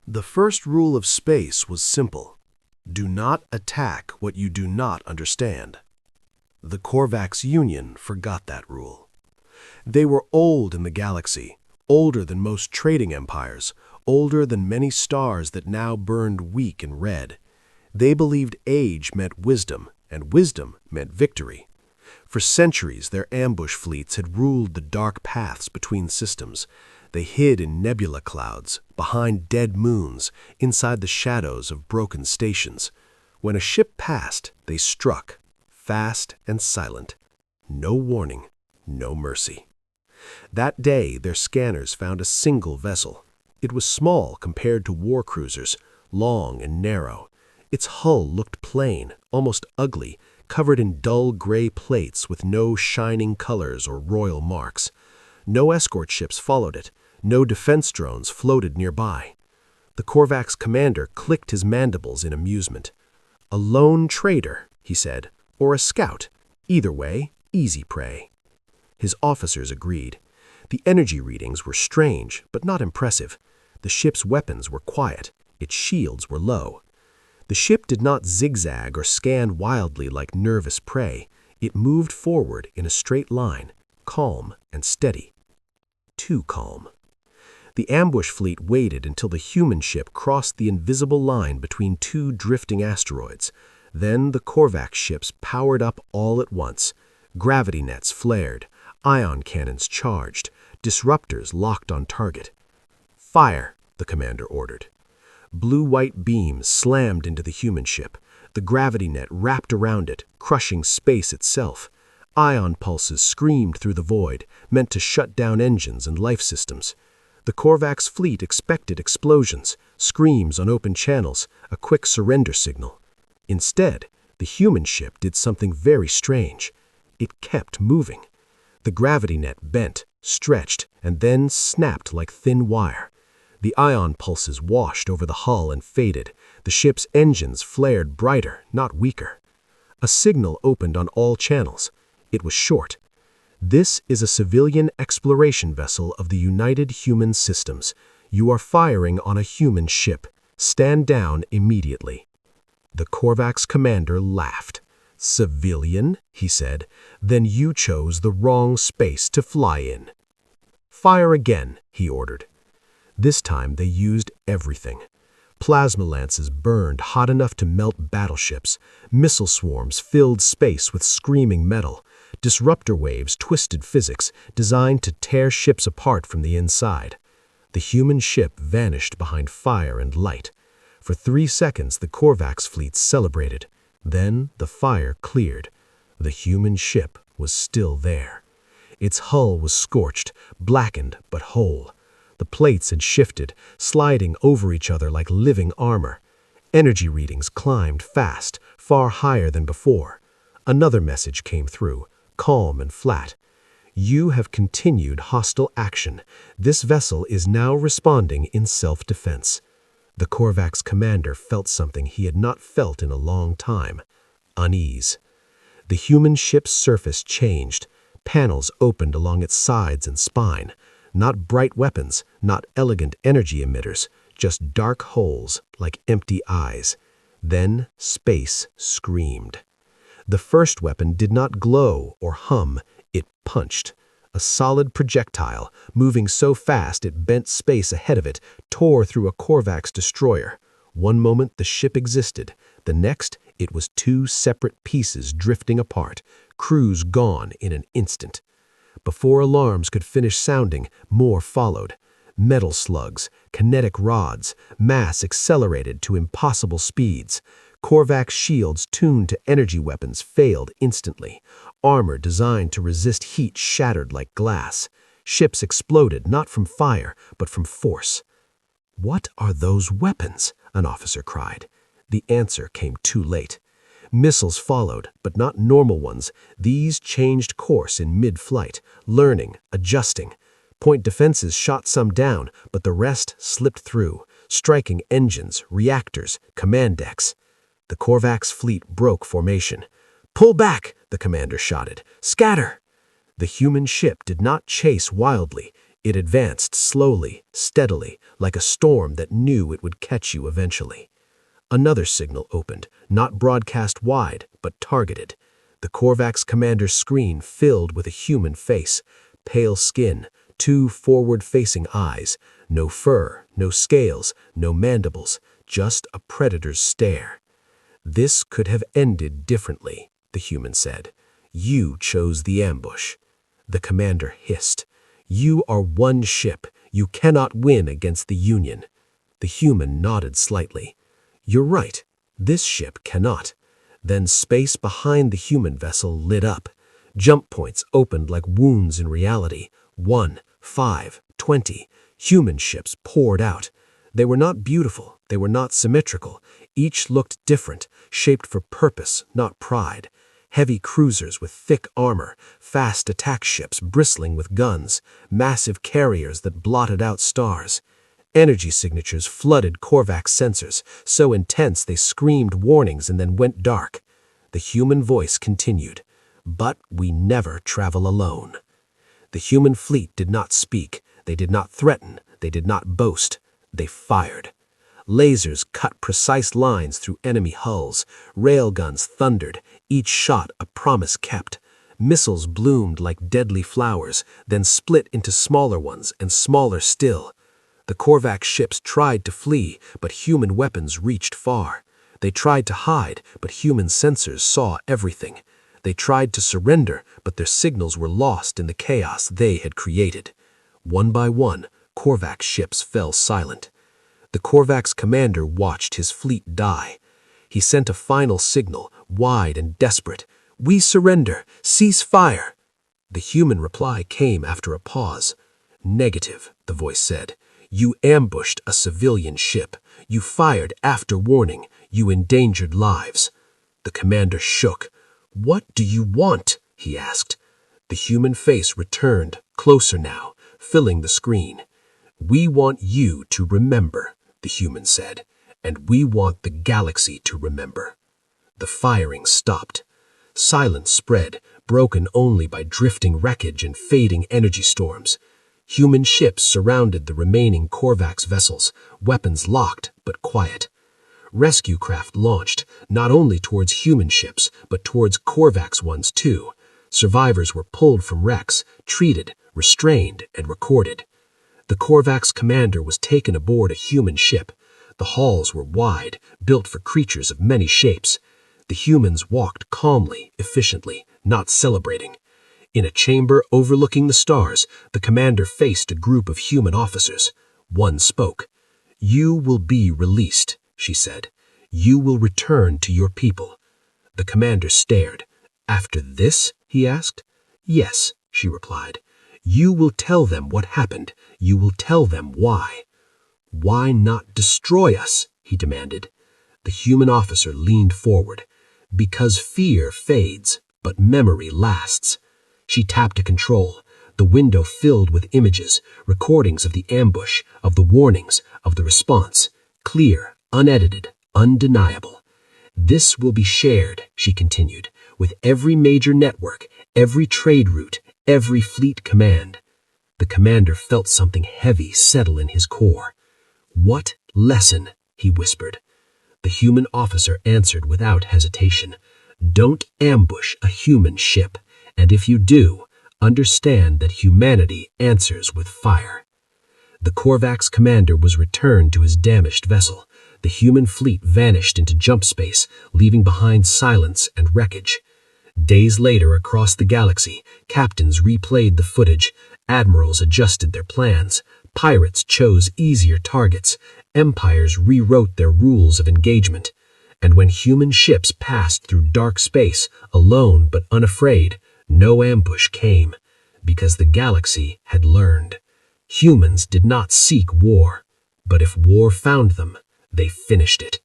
The first rule of space was simple. Do not attack what you do not understand. The Korvax Union forgot that rule. They were old in the galaxy, older than most trading empires, older than many stars that now burned weak and red. They believed age meant wisdom, and wisdom meant victory. For centuries, their ambush fleets had ruled the dark paths between systems. They hid in nebula clouds, behind dead moons, inside the shadows of broken stations. When a ship passed, they struck, fast and silent. No warning, no mercy. That day, their scanners found a single vessel. It was small compared to war cruisers, long and narrow. Its hull looked plain, almost ugly, covered in dull gray plates with no shining colors or royal marks. No escort ships followed it. No defense drones floated nearby. The Korvax commander clicked his mandibles in amusement. A lone trader, he said, or a scout. Either way, easy prey. His officers agreed. The energy readings were strange, but not impressive. The ship's weapons were quiet. Its shields were low. The ship did not zigzag or scan wildly like nervous prey. It moved forward in a straight line, calm and steady. Too calm. The ambush fleet waited until the human ship crossed the invisible line between two drifting asteroids. Then the Korvax ships powered up all at once. Gravity nets flared. Ion cannons charged. Disruptors locked on target. "Fire," the commander ordered. Blue-white beams slammed into the human ship. The gravity net wrapped around it, crushing space itself. Ion pulses screamed through the void, meant to shut down engines and life systems. The Korvax fleet expected explosions, screams on open channels, a quick surrender signal. Instead, the human ship did something very strange. It kept moving. The gravity net bent, stretched, and then snapped like thin wire. The ion pulses washed over the hull and faded. The ship's engines flared brighter, not weaker. A signal opened on all channels. It was short. "This is a civilian exploration vessel of the United Human Systems. You are firing on a human ship. Stand down immediately." The Korvax commander laughed. "Civilian?" he said. "Then you chose the wrong space to fly in." "Fire again," he ordered. This time they used everything. Plasma lances burned hot enough to melt battleships. Missile swarms filled space with screaming metal. Disruptor waves twisted physics, designed to tear ships apart from the inside. The human ship vanished behind fire and light. For 3 seconds, the Korvax fleet celebrated. Then the fire cleared. The human ship was still there. Its hull was scorched, blackened but whole. The plates had shifted, sliding over each other like living armor. Energy readings climbed fast, far higher than before. Another message came through, calm and flat. "You have continued hostile action. This vessel is now responding in self-defense." The Korvax commander felt something he had not felt in a long time: unease. The human ship's surface changed. Panels opened along its sides and spine. Not bright weapons, not elegant energy emitters, just dark holes like empty eyes. Then space screamed. The first weapon did not glow or hum, it punched. A solid projectile, moving so fast it bent space ahead of it, tore through a Korvax destroyer. One moment the ship existed, the next it was 2 separate pieces drifting apart, crews gone in an instant. Before alarms could finish sounding, more followed. Metal slugs, kinetic rods, mass accelerated to impossible speeds. Korvax shields tuned to energy weapons failed instantly. Armor designed to resist heat shattered like glass. Ships exploded not from fire, but from force. "What are those weapons?" an officer cried. The answer came too late. Missiles followed, but not normal ones. These changed course in mid-flight, learning, adjusting. Point defenses shot some down, but the rest slipped through, striking engines, reactors, command decks. The Korvax fleet broke formation. "Pull back!" the commander shouted. "Scatter!" The human ship did not chase wildly. It advanced slowly, steadily, like a storm that knew it would catch you eventually. Another signal opened, not broadcast wide, but targeted. The Korvax commander's screen filled with a human face, pale skin, two forward-facing eyes, no fur, no scales, no mandibles, just a predator's stare. This could have ended differently, the human said. You chose the ambush. The commander hissed. You are one ship. You cannot win against the Union. The human nodded slightly. You're right. This ship cannot. Then space behind the human vessel lit up. Jump points opened like wounds in reality. 1, 5, 20. Human ships poured out. They were not beautiful. They were not symmetrical. Each looked different, shaped for purpose, not pride. Heavy cruisers with thick armor, fast attack ships bristling with guns, massive carriers that blotted out stars. Energy signatures flooded Korvax sensors, so intense they screamed warnings and then went dark. The human voice continued, "But we never travel alone." The human fleet did not speak, they did not threaten, they did not boast. They fired. Lasers cut precise lines through enemy hulls. Railguns thundered, each shot a promise kept. Missiles bloomed like deadly flowers, then split into smaller ones and smaller still. The Korvax ships tried to flee, but human weapons reached far. They tried to hide, but human sensors saw everything. They tried to surrender, but their signals were lost in the chaos they had created. One by one, Korvax ships fell silent. The Korvax commander watched his fleet die. He sent a final signal, wide and desperate. "We surrender. Cease fire." The human reply came after a pause. "Negative," the voice said. "You ambushed a civilian ship. You fired after warning. You endangered lives." The commander shook. "What do you want?" he asked. The human face returned, closer now, filling the screen. "We want you to remember," the human said, "and we want the galaxy to remember." The firing stopped. Silence spread, broken only by drifting wreckage and fading energy storms. Human ships surrounded the remaining Korvax vessels, weapons locked but quiet. Rescue craft launched, not only towards human ships, but towards Korvax ones too. Survivors were pulled from wrecks, treated, restrained, and recorded. The Korvax commander was taken aboard a human ship. The halls were wide, built for creatures of many shapes. The humans walked calmly, efficiently, not celebrating. In a chamber overlooking the stars, the commander faced a group of human officers. One spoke. "You will be released," she said. "You will return to your people." The commander stared. "After this?" he asked. "Yes," she replied. "You will tell them what happened. You will tell them why." "Why not destroy us?" he demanded. The human officer leaned forward. "Because fear fades, but memory lasts." She tapped a control. The window filled with images, recordings of the ambush, of the warnings, of the response. Clear, unedited, undeniable. "This will be shared," she continued, "with every major network, every trade route, every fleet command." The commander felt something heavy settle in his core. "What lesson?" he whispered. The human officer answered without hesitation. "Don't ambush a human ship, and if you do, understand that humanity answers with fire." The Korvax commander was returned to his damaged vessel. The human fleet vanished into jump space, leaving behind silence and wreckage. Days later, across the galaxy, captains replayed the footage, admirals adjusted their plans, pirates chose easier targets, empires rewrote their rules of engagement. And when human ships passed through dark space, alone but unafraid, no ambush came, because the galaxy had learned. Humans did not seek war, but if war found them, they finished it.